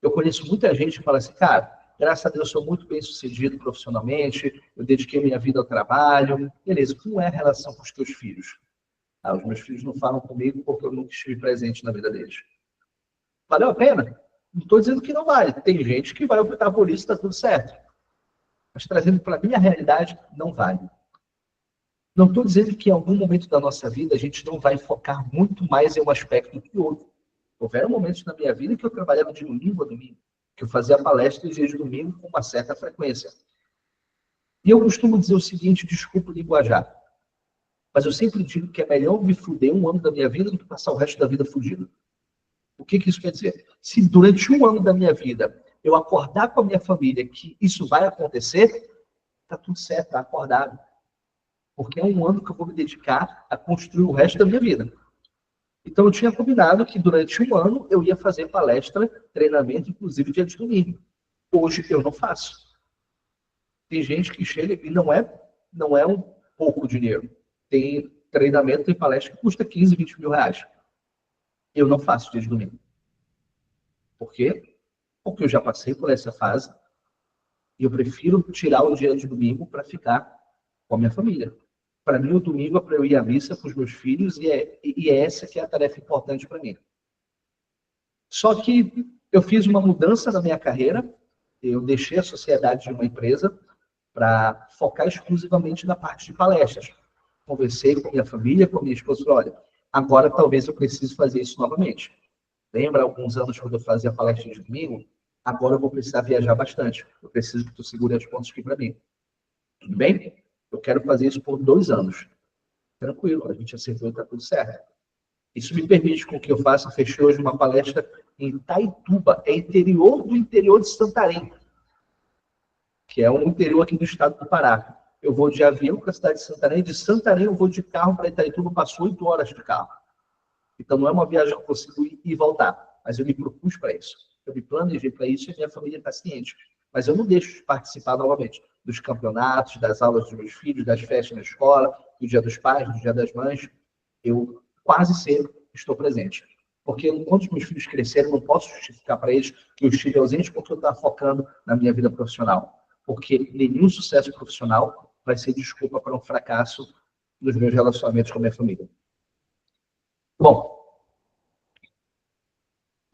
Eu conheço muita gente que fala assim, cara, graças a Deus eu sou muito bem sucedido profissionalmente, eu dediquei minha vida ao trabalho. Beleza, como é a relação com os teus filhos? Ah, os meus filhos não falam comigo porque eu nunca estive presente na vida deles. Valeu a pena? Não estou dizendo que não vale. Tem gente que vai optar por isso, está tudo certo. Mas trazendo para a minha realidade, não vale. Não estou dizendo que em algum momento da nossa vida a gente não vai focar muito mais em um aspecto do que outro. Houveram momentos na minha vida que eu trabalhava de domingo a domingo, que eu fazia palestras de domingo com uma certa frequência. E eu costumo dizer o seguinte, desculpa o linguajar, mas eu sempre digo que é melhor me fuder um ano da minha vida do que passar o resto da vida fugido. O que isso quer dizer? Se durante um ano da minha vida eu acordar com a minha família que isso vai acontecer, tá tudo certo, tá acordado. Porque é um ano que eu vou me dedicar a construir o resto da minha vida. Então, eu tinha combinado que durante um ano eu ia fazer palestra, treinamento, inclusive dia de domingo. Hoje eu não faço. Tem gente que chega e não é um pouco dinheiro. Tem treinamento e palestra que custa 15, 20 mil reais. Eu não faço dia de domingo. Por quê? Porque eu já passei por essa fase e eu prefiro tirar o dia de domingo para ficar com a minha família. Para mim, o domingo é para eu ir à missa com os meus filhos e é essa que é a tarefa importante para mim. Só que eu fiz uma mudança na minha carreira, eu deixei a sociedade de uma empresa para focar exclusivamente na parte de palestras. Conversei com a minha família, com a minha esposa, falei, olha, agora talvez eu precise fazer isso novamente. Lembra alguns anos quando eu fazia palestra de domingo? Agora eu vou precisar viajar bastante. Eu preciso que tu segure as pontas aqui para mim. Tudo bem? Eu quero fazer isso por 2 anos. Tranquilo, a gente acertou e está tudo certo. Isso me permite com que eu faça, fechei hoje uma palestra em Itaituba, é interior do interior de Santarém, que é um interior aqui do estado do Pará. Eu vou de avião para a cidade de Santarém eu vou de carro para Itaituba, passo 8 horas de carro. Então não é uma viagem que eu consigo ir e voltar, mas eu me propus para isso. Eu me planejei para isso e a minha família está ciente. Mas eu não deixo de participar novamente dos campeonatos, das aulas dos meus filhos, das festas na escola, do Dia dos Pais, do Dia das Mães. Eu quase sempre estou presente. Porque enquanto os meus filhos crescerem, eu não posso justificar para eles que eu estive ausente porque eu estava focando na minha vida profissional. Porque nenhum sucesso profissional vai ser desculpa para um fracasso nos meus relacionamentos com a minha família. Bom,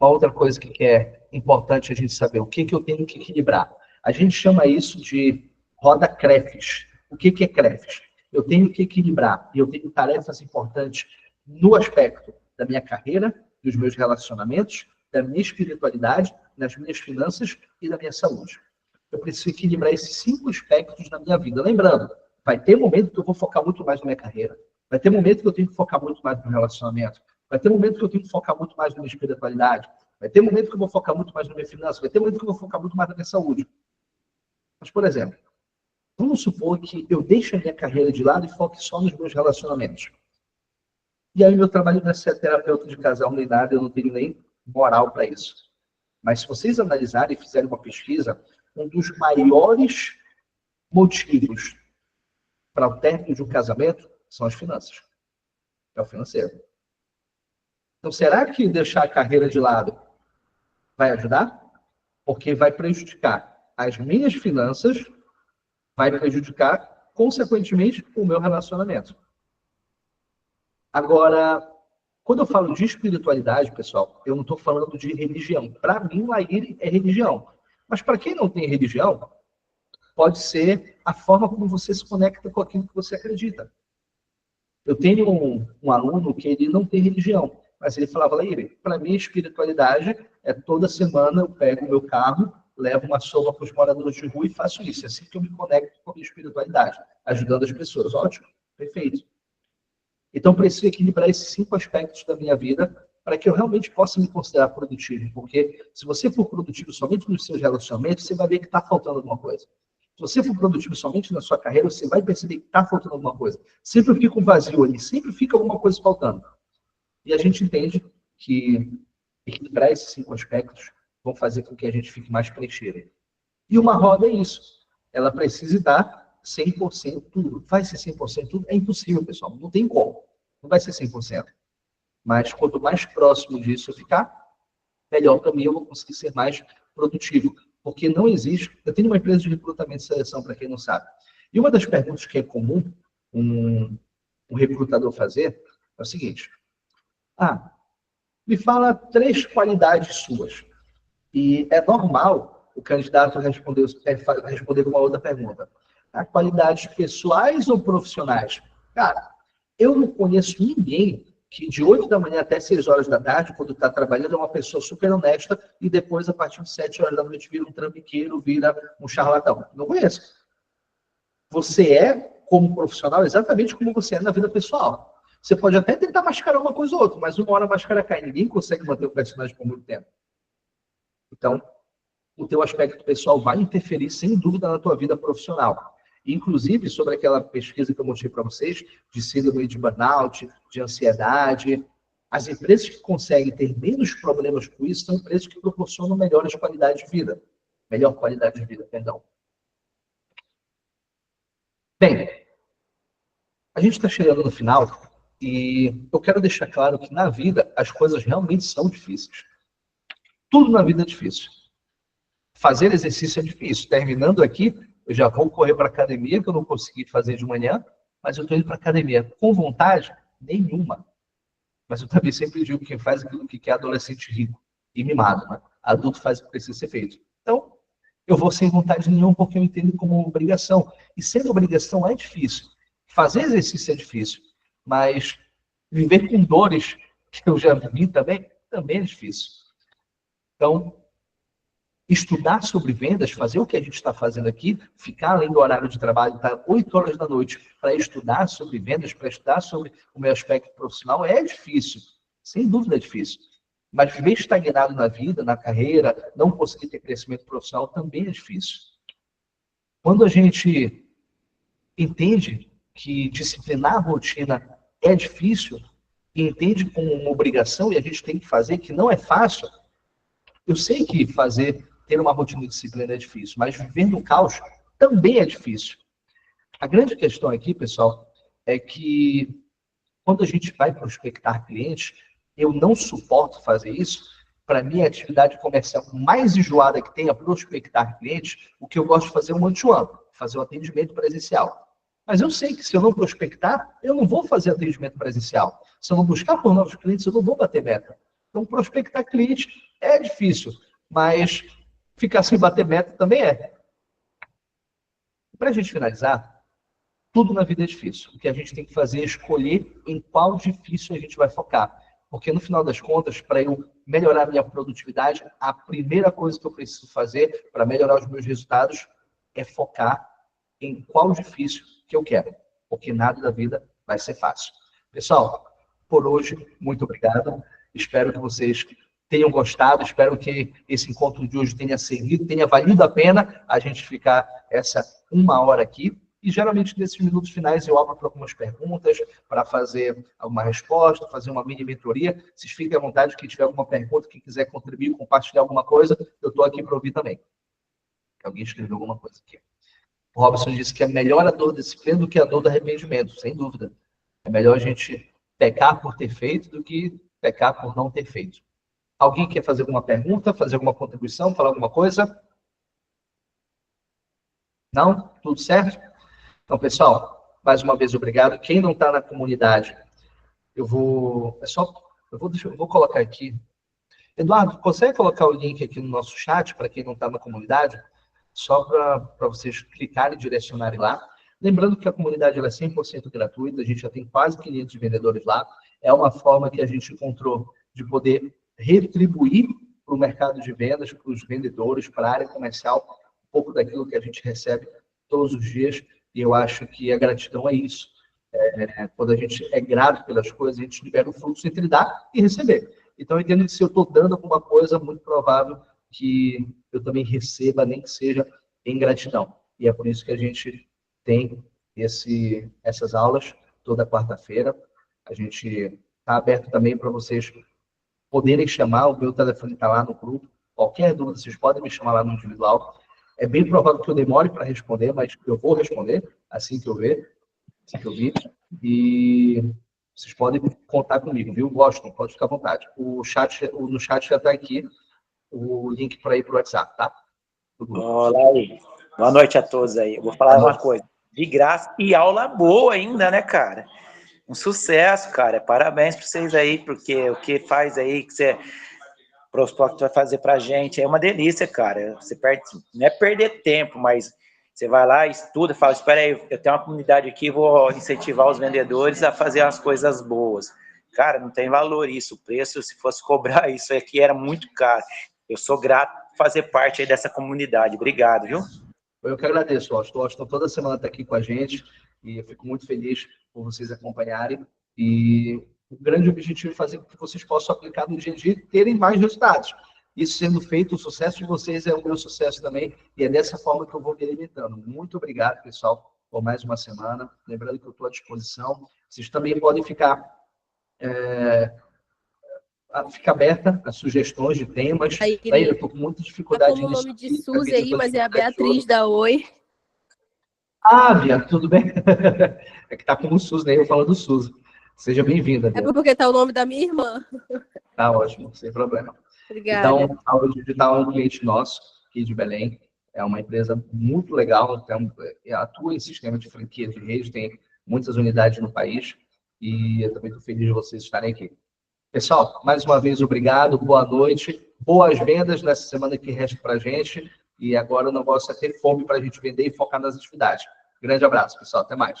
uma outra coisa que é importante a gente saber, o que eu tenho que equilibrar? A gente chama isso de roda CREFES. O que é CREFES? Eu tenho que equilibrar, e eu tenho tarefas importantes no aspecto da minha carreira, dos meus relacionamentos, da minha espiritualidade, das minhas finanças e da minha saúde. Eu preciso equilibrar esses 5 aspectos na minha vida. Lembrando, vai ter momento que eu vou focar muito mais na minha carreira. Vai ter momento que eu tenho que focar muito mais no relacionamento. Vai ter momento que eu tenho que focar muito mais na minha espiritualidade. Vai ter momento que eu vou focar muito mais na minha finança. Vai ter momento que eu vou focar muito mais na minha saúde. Mas, por exemplo, vamos supor que eu deixe a minha carreira de lado e foque só nos meus relacionamentos. E aí, meu trabalho não é ser terapeuta de casal nem nada, eu não tenho nem moral para isso. Mas se vocês analisarem e fizerem uma pesquisa, um dos maiores motivos para o término de um casamento são as finanças. É o financeiro. Então, será que deixar a carreira de lado vai ajudar? Porque vai prejudicar as minhas finanças, vai prejudicar, consequentemente, o meu relacionamento. Agora, quando eu falo de espiritualidade, pessoal, eu não estou falando de religião. Para mim, Laíre é religião. Mas para quem não tem religião, pode ser a forma como você se conecta com aquilo que você acredita. Eu tenho um aluno que ele não tem religião, mas ele falava, Laíre, para mim, espiritualidade é toda semana eu pego o meu carro, levo uma sopa para os moradores de rua e faço isso. É assim que eu me conecto com a minha espiritualidade, ajudando as pessoas. Ótimo, perfeito. Então, eu preciso equilibrar esses 5 aspectos da minha vida para que eu realmente possa me considerar produtivo. Porque se você for produtivo somente nos seus relacionamentos, você vai ver que está faltando alguma coisa. Se você for produtivo somente na sua carreira, você vai perceber que está faltando alguma coisa. Sempre fica um vazio ali, sempre fica alguma coisa faltando. E a gente entende que equilibrar esses 5 aspectos vão fazer com que a gente fique mais preenchido. E uma roda é isso. Ela precisa dar 100% tudo. Vai ser 100% tudo? É impossível, pessoal. Não tem como. Não vai ser 100%. Mas quanto mais próximo disso eu ficar, melhor para mim eu vou conseguir ser mais produtivo. Porque não existe... Eu tenho uma empresa de recrutamento e seleção, para quem não sabe. E uma das perguntas que é comum um recrutador fazer é o seguinte. Me fala 3 qualidades suas. E é normal o candidato responder uma outra pergunta. Qualidades pessoais ou profissionais? Cara, eu não conheço ninguém que de 8 da manhã até 6 horas da tarde, quando está trabalhando, é uma pessoa super honesta e depois, a partir de 7 horas da noite, vira um trambiqueiro, vira um charlatão. Não conheço. Você é, como profissional, exatamente como você é na vida pessoal. Você pode até tentar mascarar uma coisa ou outra, mas uma hora a máscara cai. Ninguém consegue manter o personagem por muito tempo. Então, o teu aspecto pessoal vai interferir, sem dúvida, na tua vida profissional. Inclusive, sobre aquela pesquisa que eu mostrei para vocês, de síndrome de burnout, de ansiedade, as empresas que conseguem ter menos problemas com isso são empresas que proporcionam melhores qualidades de vida. Melhor qualidade de vida, perdão. Bem, a gente está chegando no final e eu quero deixar claro que na vida as coisas realmente são difíceis. Tudo na vida é difícil. Fazer exercício é difícil. Terminando aqui, eu já vou correr para a academia, que eu não consegui fazer de manhã, mas eu estou indo para a academia com vontade nenhuma. Mas eu também sempre digo que quem faz aquilo que quer é adolescente rico e mimado, né? Adulto faz o que precisa ser feito. Então, eu vou sem vontade nenhuma porque eu entendo como obrigação. E sendo obrigação é difícil. Fazer exercício é difícil. Mas viver com dores, que eu já vi também é difícil. Então, estudar sobre vendas, fazer o que a gente está fazendo aqui, ficar além do horário de trabalho, estar 8 horas da noite para estudar sobre vendas, para estudar sobre o meu aspecto profissional, é difícil. Sem dúvida é difícil. Mas viver estagnado na vida, na carreira, não conseguir ter crescimento profissional também é difícil. Quando a gente entende que disciplinar a rotina é difícil, e entende como uma obrigação, e a gente tem que fazer, que não é fácil, eu sei que ter uma rotina de disciplina é difícil, mas viver no caos também é difícil. A grande questão aqui, pessoal, é que quando a gente vai prospectar clientes, eu não suporto fazer isso. Para mim, a atividade comercial mais enjoada que tem é prospectar clientes. O que eu gosto de fazer é um one-to-one, fazer um atendimento presencial. Mas eu sei que se eu não prospectar, eu não vou fazer atendimento presencial. Se eu não buscar por novos clientes, eu não vou bater meta. Então, prospectar cliente é difícil, mas ficar sem bater meta também é. Para a gente finalizar, tudo na vida é difícil. O que a gente tem que fazer é escolher em qual difícil a gente vai focar. Porque, no final das contas, para eu melhorar a minha produtividade, a primeira coisa que eu preciso fazer para melhorar os meus resultados é focar em qual difícil que eu quero. Porque nada da vida vai ser fácil. Pessoal, por hoje, muito obrigado. Espero que vocês tenham gostado. Espero que esse encontro de hoje tenha servido, tenha valido a pena a gente ficar essa 1 hora aqui. E, geralmente, nesses minutos finais, eu abro para algumas perguntas, para fazer alguma resposta, fazer uma mini mentoria. Vocês fiquem à vontade, quem tiver alguma pergunta, quem quiser contribuir, compartilhar alguma coisa, eu estou aqui para ouvir também. Alguém escreveu alguma coisa aqui. O Robson disse que é melhor a dor da disciplina do que a dor do arrependimento, sem dúvida. É melhor a gente pecar por ter feito do que pecar por não ter feito. Alguém quer fazer alguma pergunta, fazer alguma contribuição, falar alguma coisa? Não? Tudo certo? Então, pessoal, mais uma vez, obrigado. Quem não está na comunidade, eu vou colocar aqui. Eduardo, consegue colocar o link aqui no nosso chat para quem não está na comunidade? Só para vocês clicarem e direcionarem lá. Lembrando que a comunidade ela é 100% gratuita, a gente já tem quase 500 vendedores lá. É uma forma que a gente encontrou de poder retribuir para o mercado de vendas, para os vendedores, para a área comercial, um pouco daquilo que a gente recebe todos os dias. E eu acho que a gratidão é isso. Quando a gente é grato pelas coisas, a gente libera o fluxo entre dar e receber. Então, eu entendo que se eu estou dando alguma coisa, muito provável que eu também receba, nem que seja em gratidão. E é por isso que a gente tem essas aulas toda quarta-feira. A gente está aberto também para vocês poderem chamar, o meu telefone está lá no grupo. Qualquer dúvida, vocês podem me chamar lá no individual. É bem provável que eu demore para responder, mas eu vou responder assim que eu ver, assim que eu vi. E vocês podem contar comigo, viu? Gostam, pode ficar à vontade. No chat já está aqui o link para ir para o WhatsApp, tá?
Olá aí. Boa noite a todos aí. Eu vou falar uma coisa. De graça e aula boa ainda, né, cara? Um sucesso, cara. Parabéns para vocês aí, porque o que faz aí, que você vai fazer pra gente, é uma delícia, cara. Você perde, não é perder tempo, mas você vai lá, estuda, fala, espera aí, eu tenho uma comunidade aqui, vou incentivar os vendedores a fazer as coisas boas. Cara, não tem valor isso. O preço, se fosse cobrar isso aqui, era muito caro. Eu sou grato por fazer parte aí dessa comunidade. Obrigado, viu?
Eu que agradeço, Austin. O Austin toda semana está aqui com a gente e eu fico muito feliz por vocês acompanharem. E o grande objetivo é fazer com que vocês possam aplicar no dia a dia e terem mais resultados. Isso sendo feito, o sucesso de vocês é o meu sucesso também, e é dessa forma que eu vou me alimentando. Muito obrigado, pessoal, por mais uma semana. Lembrando que eu estou à disposição. Vocês também podem ficar aberta a sugestões de temas.
Aí,
eu estou com muita dificuldade
tá com o nome de Suzy aí, mas é a Beatriz da Oi.
Ah, Bia, tudo bem? É que tá como Suzy, né? Eu falo do Suzy. Seja bem-vinda, Bia.
É porque tá o nome da minha irmã.
Tá ótimo, sem problema.
Obrigada.
Então, a Aula Digital é um cliente nosso, aqui de Belém. É uma empresa muito legal, então, atua em sistema de franquia de rede, tem muitas unidades no país. E eu também estou feliz de vocês estarem aqui. Pessoal, mais uma vez, obrigado, boa noite. Boas vendas nessa semana que resta para a gente. E agora o negócio é ter fome para a gente vender e focar nas atividades. Grande abraço, pessoal. Até mais.